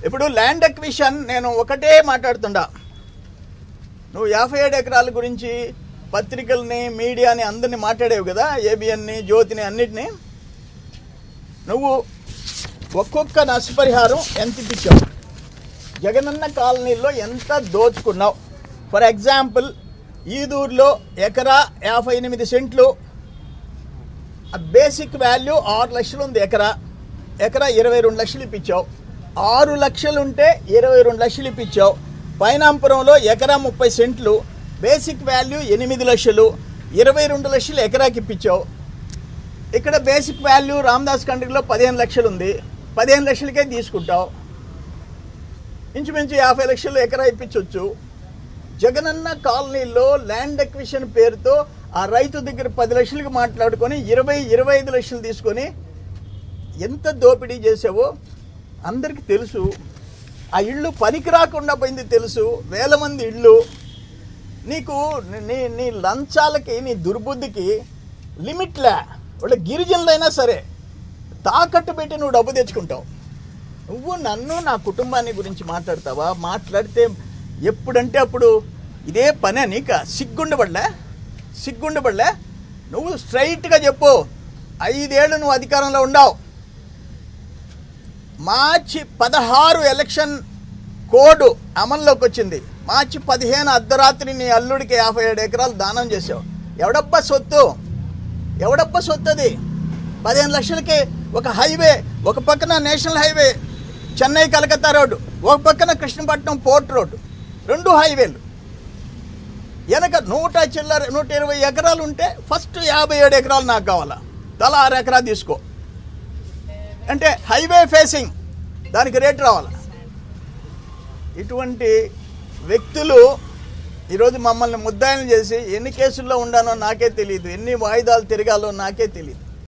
ఇప్పుడు land acquisition నేను ఒకటే మాట్లాడుతుండా. నువ్వు 57 ఎకరాల గురించి పత్రికల్ని మీడియాని అందరినీ మాట్లాడేవు కదా, ఏబిఎన్ని జ్యోతిని అన్నిటినీ. నువ్వు ఒక్కొక్క నష్టపరిహారం ఎంత ఇప్పించావు, జగనన్న కాలనీలో ఎంత దోచుకున్నావు. ఫర్ ఎగ్జాంపుల్ ఈదూరులో ఎకరా 58 సెంట్లు, బేసిక్ వాల్యూ 6 లక్షలు ఉంది. ఎకరా 22 లక్షలు ఇప్పించావు. 6 లక్షలు ఉంటే 22 లక్షలు ఇప్పించావు. పైనాంపురంలో ఎకరా 30 సెంట్లు, బేసిక్ వాల్యూ 8 లక్షలు, 22 లక్షలు ఎకరాకి ఇప్పించావు. ఇక్కడ బేసిక్ వాల్యూ రామదాస్ కండ్రిలో 15 లక్షలు ఉంది, 15 లక్షలకే తీసుకుంటావు. ఇంచుమించు 50 లక్షలు ఎకరా ఇప్పించవచ్చు. జగనన్న కాలనీలో ల్యాండ్ అక్విజిషన్ పేరుతో ఆ రైతు దగ్గర 10 లక్షలకు మాట్లాడుకొని 20-25 లక్షలు తీసుకొని ఎంత దోపిడీ చేసావో అందరికీ తెలుసు. ఆ ఇళ్ళు పనికి రాకుండా పోయింది తెలుసు. వేల మంది ఇళ్ళు. నీకు నీ లంచాలకి, నీ దుర్బుద్ధికి లిమిట్లే. వాళ్ళ గిరిజనులైనా సరే తాకట్టు పెట్టి నువ్వు డబ్బు తెచ్చుకుంటావు. నువ్వు నన్ను, నా కుటుంబాన్ని గురించి మాట్లాడతావా? మాట్లాడితే ఎప్పుడంటే అప్పుడు ఇదే పనే. నీకు సిగ్గుండబడలే? నువ్వు స్ట్రైట్గా చెప్పు. 5 ఏళ్ళు నువ్వు అధికారంలో ఉండవు. మార్చి 16 ఎలక్షన్ కోడ్ అమల్లోకి వచ్చింది. మార్చి 15 అర్ధరాత్రి నీ అల్లుడికి 57 ఎకరాలు దానం చేసావు. ఎవడబ్బా సొత్తు అది? 15 లక్షలకి ఒక హైవే, ఒక పక్కన national highway Chennai Calcutta road, ఒక పక్కన కృష్ణపట్నం పోర్ట్ రోడ్డు, 2 హైవేలు. వెనక 120 ఎకరాలు ఉంటే ఫస్ట్ 57 ఎకరాలు నాకు కావాలా, తలా 6 ఎకరా తీసుకో అంటే హైవే ఫేసింగ్, దానికి రేటు రావాలా. ఇటువంటి వ్యక్తులు ఈరోజు మమ్మల్ని ముద్దాయిలు చేసి ఎన్ని కేసుల్లో ఉండానో నాకే తెలియదు, ఎన్ని వాయిదాలు తిరగాలో నాకే తెలియదు.